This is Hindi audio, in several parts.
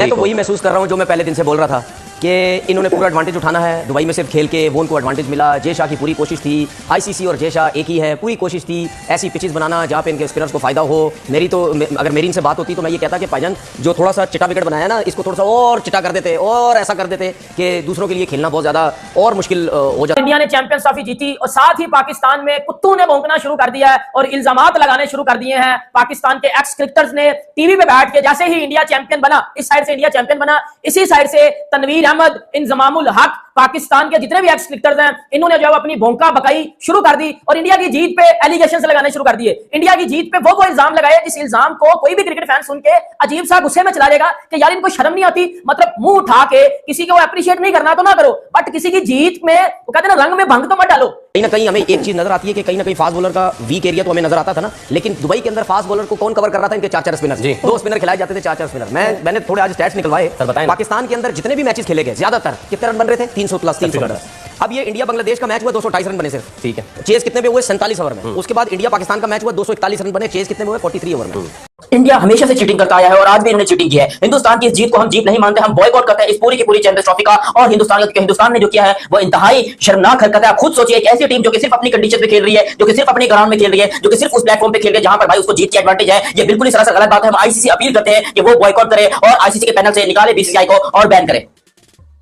मैं तो वही महसूस कर रहा हूँ जो मैं पहले दिन से बोल रहा था कि इन्होंने पूरा एडवांटेज उठाना है। दुबई में सिर्फ खेल के वो उनको एडवांटेज मिला। जय शाह की पूरी कोशिश थी, आईसीसी और जय शाह एक ही है, पूरी कोशिश थी ऐसी पिचेस बनाना जहाँ पे इनके स्पिनर्स को फायदा हो। अगर मेरी इनसे बात होती तो मैं ये कहता कि भाईजान जो थोड़ा सा चिटा विकेट बनाया ना, इसको थोड़ा सा और चिटा कर देते और ऐसा कर देते कि दूसरों के लिए खेलना बहुत ज्यादा और मुश्किल हो जाता। इंडिया ने चैंपियंस ट्रॉफी जीती और साथ ही पाकिस्तान में कुत्तों ने भौंकना शुरू कर दिया है और इल्जामात लगाने शुरू कर दिए हैं। पाकिस्तान के एक्स क्रिकेटर्स ने टीवी पे बैठ के, जैसे ही इंडिया चैंपियन बना, इस साइड से इंडिया चैंपियन बना, इसी साइड से तनवीर अहमद, इंजमामुल हक, पाकिस्तान के जितने भी एक्स क्रिकेटर्स हैं, इन्होंने जो अपनी भौंका बकाई शुरू कर दी और इंडिया की जीत पे एलिगेशंस लगाने शुरू कर दिए। इंडिया की जीत पे वो इल्जाम लगाए जिस इल्जाम को कोई भी क्रिकेट फैन सुन के अजीब सा गुस्से में चला जाएगा कि यार इनको शर्म नहीं आती। मतलब मुंह उठा के किसी को अप्रिशिएट नहीं करना तो ना करो, बट किसी की जीत में वो कहते हैं ना, रंग में भंग तो मत डालो। कहीं ना कहीं हमें एक चीज नजर आती है कि कहीं ना कहीं फास्ट बॉलर का वीक एरिया तो हमें नजर आता था ना, लेकिन दुबई के अंदर फास्ट बॉलर को कौन कवर कर रहा था? इनके 4-4 स्पिनर, 2 स्पिनर खिलाए जाते थे, 4-4 स्पिनर। मैंने थोड़े आज स्टैट्स निकलवाए, सर बताएं। पाकिस्तान के अंदर जितने भी मैचेस खेले गए ज्यादातर कितने रन बन रहे थे? 300 प्लस 300। अब ये इंडिया बांग्लादेश का मैच हुआ 228 रन बने सिर्फ, ठीक है। चेस कितने पे हुए? 47 ओवर में। उसके बाद इंडिया पाकिस्तान का मैच हुआ 241 रन बने, चेस कितने में हुए? 43 ओवर में। इंडिया हमेशा से चीटिंग करता आया है और आज भी इन्होंने चीटिंग की है। हिंदुस्तान की इस जीत को हम जीत नहीं मानते, हम बॉयकॉट करते हैं इस पूरी की पूरी चैंपियंस ट्रॉफी का। और हिंदुस्तान ने जो किया है वो इंतहाई शर्मनाक हरकत है। आप खुद सोचिए, एक ऐसी टीम जो कि सिर्फ अपनी कंडीशन पे खेल रही है, जो कि सिर्फ अपने ग्राउंड में खेल रही है, जो कि सिर्फ उस प्लेटफॉर्म पे खेल रही है जहां पर भाई उसको जीत की एडवांटेज है, ये बिल्कुल ही सरासर गलत बात है। हम आईसीसी अपील करते हैं कि वो बॉयकॉट करे और आईसीसी के पैनल से निकाले बीसीसीआई को और बैन करे।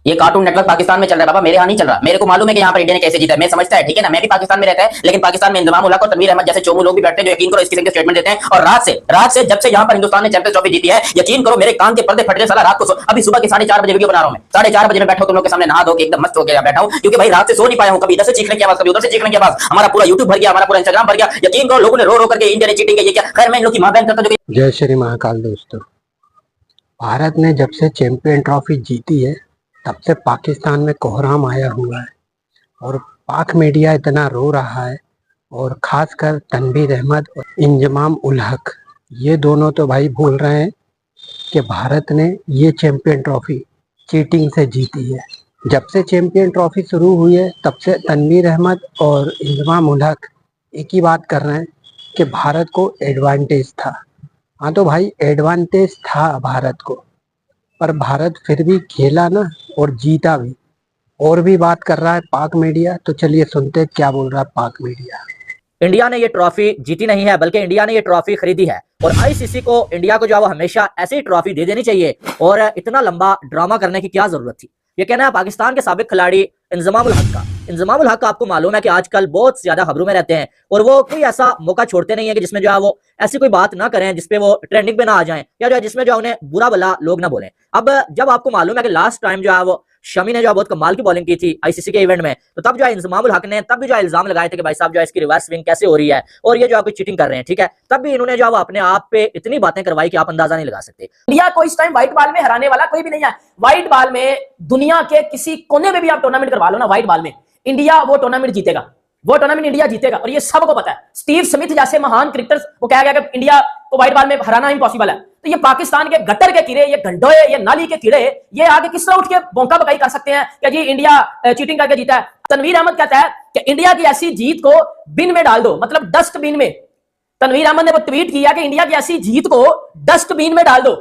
ये कार्टून नेटवर्क पाकिस्तान में चल रहा है बाबा, मेरे यहाँ नहीं चल रहा। मेरे को मालूम है कि यहाँ पर इंडिया ने कैसे जीता है, मैं समझता है, ठीक है ना। मैं भी पाकिस्तान में रहता है, लेकिन पाकिस्तान में इंजमामुल हक और तनवीर अहमद जैसे चोमू लोग भी बैठते हैं जो यकीन करो इस किस्म के स्टेटमेंट देते हैं। और रात से जब से यहाँ पर हिंदुस्तान ने चैंपियंस ट्रॉफी जीती है, यकीन करो मेरे कान के पर्दे फट गए साला। रात को अभी सुबह के 4:30 बजे वीडियो बना रहा हूं मैं, 4:30 बजे में बैठा तुम लोग के सामने नहा धो के एकदम मस्त होकर बैठा हूं, क्योंकि भाई रात से सो नहीं पाया हूं। कभी इधर से चीखने की आवाज, कभी उधर से चीखने की आवाज, हमारा पूरा यूट्यूब भर गया, हमारा पूरा इंस्टाग्राम भर गया। यकीन करो लोगों ने रो करके इंडिया ने चीटिंग की, ये क्या। खैर मैं इन लोग की मां बहन करता जो। जय श्री महाकाल दोस्तों, भारत ने जब से चैंपियन ट्रॉफी जीती है तब से पाकिस्तान में कोहराम आया हुआ है और पाक मीडिया इतना रो रहा है। और खासकर तनवीर अहमद और इंजमाम उल हक, ये दोनों तो भाई भूल रहे हैं कि भारत ने ये चैंपियन ट्रॉफी चीटिंग से जीती है। जब से चैंपियन ट्रॉफी शुरू हुई है तब से तनवीर अहमद और इंजमाम उल हक एक ही बात कर रहे हैं कि भारत को एडवांटेज था। हाँ तो भाई एडवांटेज था भारत को, पर भारत फिर भी खेला ना और जीता भी। और भी बात कर रहा है पाक मीडिया, तो चलिए सुनते हैं क्या बोल रहा है पाक मीडिया। इंडिया ने ये ट्रॉफी जीती नहीं है, बल्कि इंडिया ने ये ट्रॉफी खरीदी है और आईसीसी को इंडिया को जो है वो हमेशा ऐसी ट्रॉफी दे देनी चाहिए और इतना लंबा ड्रामा करने की क्या जरूरत थी। ये कहना है पाकिस्तान के साबिक खिलाड़ी इंजमामुल हक का। इंजमामुल हक आपको मालूम है कि आजकल बहुत ज्यादा खबरों में रहते हैं और वो कोई ऐसा मौका छोड़ते नहीं है कि जिसमें जो है वो ऐसी कोई बात ना करें जिसपे वो ट्रेंडिंग पे ना आ जाएं या जो है जिसमें जो उन्हें बुरा भला लोग ना बोलें। अब जब आपको मालूम है कि लास्ट टाइम जो है वो शमी ने जो बहुत कमाल की बॉलिंग की थी आईसीसी के इवेंट में, तो तब जो है इंजमामुल हक ने तब भी जो इल्जाम लगाए थे कि भाई साहब जो है इसकी रिवर्स स्विंग कैसे हो रही है और ये जो आप चीटिंग कर रहे हैं, ठीक है। तब भी इन्होंने जो अपने आप पे इतनी बातें करवाई कि आप अंदाजा नहीं लगा सकते। इंडिया को इस टाइम व्हाइट बॉल में हराने वाला कोई भी नहीं है। व्हाइट बॉल में दुनिया के किसी कोने में भी आप टूर्नामेंट करवा लो ना, व्हाइट बॉल में इंडिया वो टूर्नामेंट जीतेगा, वो टूर्नामेंट इंडिया जीतेगा और ये सबको पता है। स्टीव स्मिथ जैसे महान क्रिकेटर्स को कहा गया कि इंडिया को व्हाइट बॉल में हराना इम्पॉसिबल है, तो ये पाकिस्तान के गटर के कीड़े, ये गंडोए, ये नाली के कीड़े, ये आगे किस तरह उठ के बौंका बकाई कर सकते हैं कि जी इंडिया चीटिंग करके जीता है। तनवीर अहमद कहता है कि इंडिया की ऐसी जीत को बिन में डाल दो, मतलब डस्टबिन में। तनवीर अहमद ने वो ट्वीट किया कि इंडिया की ऐसी जीत को डस्टबिन में डाल दो।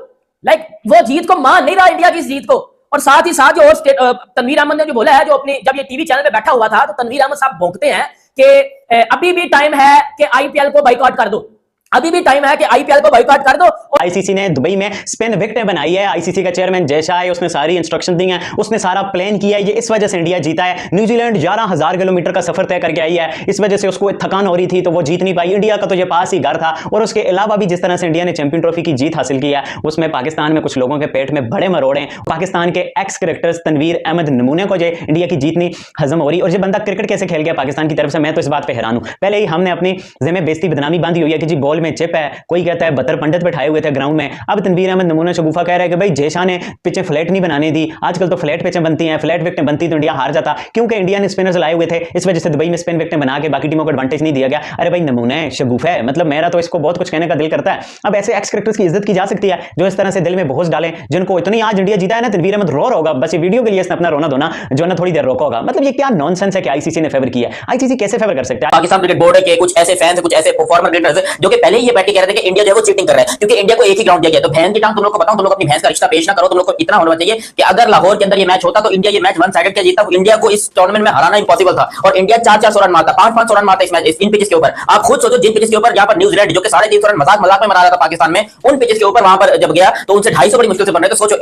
लाइक वो जीत को मान नहीं रहा इंडिया की इस जीत को। और साथ ही साथ जो तनवीर अहमद ने जो बोला है, जो अपनी जब ये टीवी चैनल पे बैठा हुआ था, तो तनवीर अहमद साहब भौंकते हैं कि अभी भी टाइम है कि आईपीएल को बाइकआउट कर दो, अभी भी टाइम है कि आईपीएल को बाइकआउट कर दो। आईसीसी ने दुबई में स्पिन विकेटें बनाई है। आईसीसी का चेयरमैन जय शाह है, उसने सारी इंस्ट्रक्शन दी हैं, उसने सारा प्लान किया है। ये इस वजह से इंडिया जीता है। न्यूजीलैंड 11,000 किलोमीटर का सफर तय करके आई है, इस वजह से उसको थकान हो रही थी तो वो जीत नहीं पाई। इंडिया का तो ये पास ही घर था। और उसके अलावा भी जिस तरह से इंडिया ने चैंपियन ट्रॉफी की जीत हासिल की है, उसमें पाकिस्तान में कुछ लोगों के पेट में बड़े मरोड़े हैं। पाकिस्तान के एक्स क्रिकेटर्स तनवीर अहमद नमूने को जो इंडिया की जीत नहीं हजम हो रही। और ये बंदा क्रिकेट कैसे खेल गया पाकिस्तान की तरफ से, मैं तो इस बात पर हैरान हूं। पहले ही हमने अपनी जिम्मे बेइज्जती बदनामी बांधी हुई है कि जी बॉल में चिप है, कोई कहता है 72 पंडित बैठाए हुए थे ग्राउंड में। अब तनवीर अहमद नमूना शगुफा कह रहा है कि भाई जय शाह ने पिचें फ्लैट नहीं बनाने दी, आजकल तो फ्लैट पिचें बनती हैं, फ्लैट विकेटें बनती तो इंडिया हार जाता, क्योंकि इंडिया ने स्पिनर्स लाए हुए थे, इस वजह से दुबई में स्पिन विकेटें बना के बाकी टीमों को एडवांटेज नहीं दिया गया। अरे भाई नमूना है, शगुफा है, मतलब मेरा तो इसको बहुत कुछ कहने का दिल करता है। अब ऐसे एक्स क्रिकेटर्स की इज्जत की जा सकती है जो इस तरह से दिल में बोझ डालें, जिनको इतनी आज इंडिया जीता है ना, तनवीर अहमद रो होगा बस ये वीडियो के लिए इसने अपना रोना धोना जो ना थोड़ी देर रोका होगा। मतलब ये क्या नॉनसेंस है कि आईसीसी ने फेवर किया है। आईसीसी कैसे फेवर कर सकता है? पाकिस्तान क्रिकेट बोर्ड के कुछ ऐसे फैंस, कुछ ऐसे परफॉर्मर क्रिकेटर्स जो कि पहले ही ये बैठ के कह रहे थे कि इंडिया जो है वो चीटिंग कर रहा है, क्योंकि इंडिया को एक ही ग्राउंड दिया गया। तो भैंस की टांग तुम लोग को बताऊं, तुम लोग अपनी भैंस का रिश्ता पेश ना करो। तुम लोग को इतना होना चाहिए कि अगर लाहौर के अंदर ये मैच होता तो इंडिया ये मैच वन साइडेड क्या जीता, इंडिया को इस टूर्नामेंट में हराना इंपॉसिबल था। और इंडिया 4-4 रन मारता, 5-5 रन मारता इस मैच इन पिचेस के ऊपर। आप खुद सोचो, जिन पिचेस के ऊपर यहाँ पर न्यूजीलैंड जो कि 350 रन मजाक मजाक में मरा रहा था पाकिस्तान में, उन पिचेस के ऊपर वहां पर जब गया तो उनसे 250 बड़ी मुश्किल से बन रहे। तो सोचो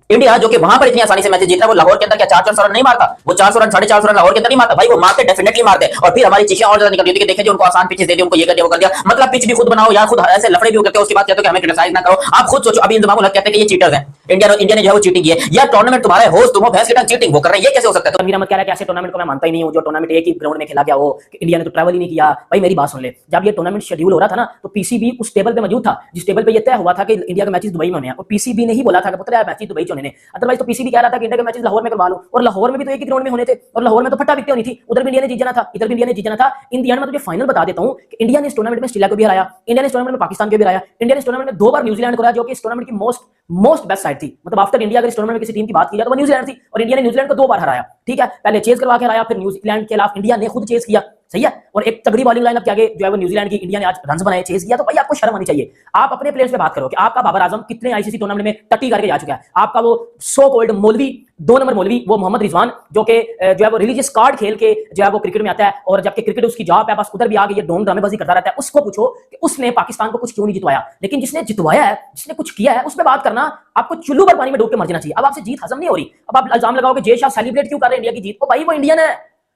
इंडिया जो कि वहां पर इतनी आसानी से मैच जीतना, वो लाहौर के अंदर क्या 400 रन नहीं मारता, वो 400 रन 450 रन लाहौर के अंदर नहीं मारता भाई, वो मारते डेफिनेटली मारते। और फिर हमारी चीजें और ज्यादा निकलती थी कि देखें जो उनको आसान पिचेस दे दी, उनको ये कर दिया वो कर दिया। मतलब पिच भी खुद बनाओ या खुद ऐसे लफड़े भी करते हो, उसके बाद कहते हो कि हमें क्रिटिसाइज ना करो। आप खुद सोचो, अभी इंतजाम कहते हैं कि ये चीटर्स हैं, इंडिया ने जो है वो चीटिंग की है। या टूर्नामेंट तुम्हारा है, होस्ट तुम हो, भैंस की टांग चीटिंग वो कर रहे हैं, ये कैसे हो सकता है? तो तनवीर अहमद कह रहा है कि ऐसे टूर्नामेंट को मैं मानता ही नहीं हूं, जो टूर्नामेंट एक ही ग्राउंड में खेला गया हो, कि इंडिया ने तो ट्रैवल ही नहीं किया। भाई मेरी बात सुन ले, जब ये टूर्नामेंट शेड्यूल हो रहा था ना, तो पीसीबी उस टेबल पे मौजूद था जिस टेबल पे ये तय हुआ था कि इंडिया के मैचेस दुबई में होने हैं, और पीसीबी ने ही बोला था कि पुत्र मैचेस दुबई में होने। अदरवाइज तो पीसीबी कह रहा था कि इंडिया के मैचेस लाहौर में करवा लो, और लाहौर में भी तो एक ही ग्राउंड में होने थे, और लाहौर में तो फटा बिकते होनी थी। उधर भी इंडिया ने जीत जाना था, इधर भी इंडिया ने जीत जाना था। इन दी एंड मैं तुझे फाइनल बता देता हूं कि इंडिया ने इस टूर्नामेंट में ऑस्ट्रेलिया को भी हराया, इंडिया ने इस टूर्नामेंट में पाकिस्तान को भी हराया, इंडिया ने इस टूर्नामेंट में 2 बार न्यूजीलैंड को हराया, जो कि इस टूर्नामेंट की मोस्ट बेस्ट साइड थी। मतलब आफ्टर इंडिया अगर इस टूर्नामेंट में किसी टीम की बात की जाए तो वो न्यूजीलैंड थी, और इंडिया ने न्यूजीलैंड को 2 बार हराया। ठीक है, पहले चेज करवा के हराया, फिर न्यूजीलैंड के खिलाफ इंडिया ने खुद चेज किया, सही है, और एक तगड़ी बॉलिंग लाइनअप के आगे जो है वो न्यूजीलैंड की इंडिया ने आज रन्स बनाए, चेज किया। तो भाई आपको शर्म आनी चाहिए। आप अपने प्लेयर्स पे बात करो कि आपका बाबर आजम कितने आईसीसी टूर्नामेंट में टट्टी करके जा चुका है। आपका वो सो कॉल्ड मौलवी, 2 नंबर मौलवी, वो मोहम्मद रिजवान, जो कि जो है वो रिलीजियस कार्ड खेल के जो है वो क्रिकेट में आता है, और जबकि क्रिकेट उसकी जॉब है, बस उधर भी आगे ये ढोंग ड्रामेबाजी करता रहता है। उसको पूछो कि उसने पाकिस्तान को कुछ क्यों नहीं जितवाया। लेकिन जिसने जितवाया है, जिसने कुछ किया है, उस पर बात करना आपको चुल्लू पर पानी में डूब के मर जाना चाहिए। अब आपसे जीत हजम नहीं हो रही, अब आप इल्जाम लगाओ कि जय शाह सेलिब्रेट क्यों कर रहे हैं इंडिया की जीत। भाई वो इंडियन है,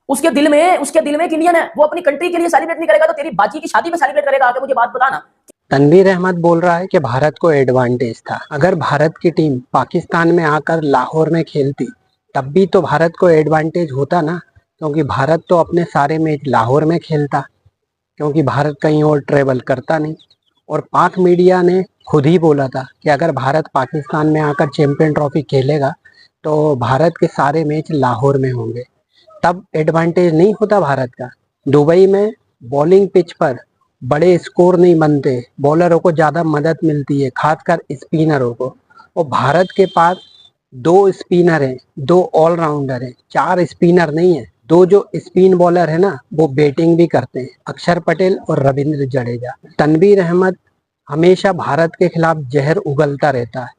उसके दिल में एक इंडियन है, वो अपनी कंट्री के लिए सेलिब्रेट नहीं करेगा तो तेरी बाजी की शादी में सेलिब्रेट करेगा? आके मुझे बात बताना। तनवीर अहमद बोल रहा है कि भारत को एडवांटेज था। अगर भारत की टीम पाकिस्तान में आकर लाहौर में खेलती तब भी तो भारत को एडवांटेज होता ना, क्योंकि भारत तो अपने सारे मैच लाहौर में खेलता, क्योंकि भारत कहीं और ट्रेवल करता नहीं। और पाक मीडिया ने खुद ही बोला था कि अगर भारत पाकिस्तान में आकर चैंपियन ट्रॉफी खेलेगा तो भारत के सारे मैच लाहौर में होंगे, तब एडवांटेज नहीं होता भारत का। दुबई में बॉलिंग पिच पर बड़े स्कोर नहीं बनते, बॉलरों को ज़्यादा मदद मिलती है, खासकर स्पिनरों को। और भारत के पास 2 स्पिनर हैं, 2 ऑलराउंडर हैं, 4 स्पिनर नहीं है। 2 जो स्पिन बॉलर है ना, वो बैटिंग भी करते हैं, अक्षर पटेल और रविंद्र जडेजा। तनवीर अहमद हमेशा भारत के खिलाफ जहर उगलता रहता है,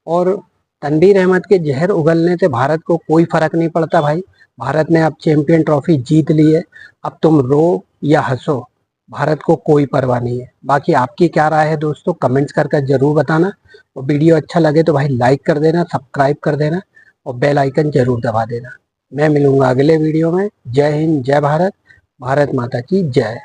और तनवीर अहमद के जहर उगलने से भारत को कोई फर्क नहीं पड़ता भाई। भारत ने अब चैंपियन ट्रॉफी जीत ली है, अब तुम रो या हंसो, भारत को कोई परवाह नहीं है। बाकी आपकी क्या राय है दोस्तों, कमेंट्स करके जरूर बताना। और वीडियो अच्छा लगे तो भाई लाइक कर देना, सब्सक्राइब कर देना, और बेल आइकन जरूर दबा देना। मैं मिलूंगा अगले वीडियो में। जय हिंद, जय भारत, भारत माता की जय।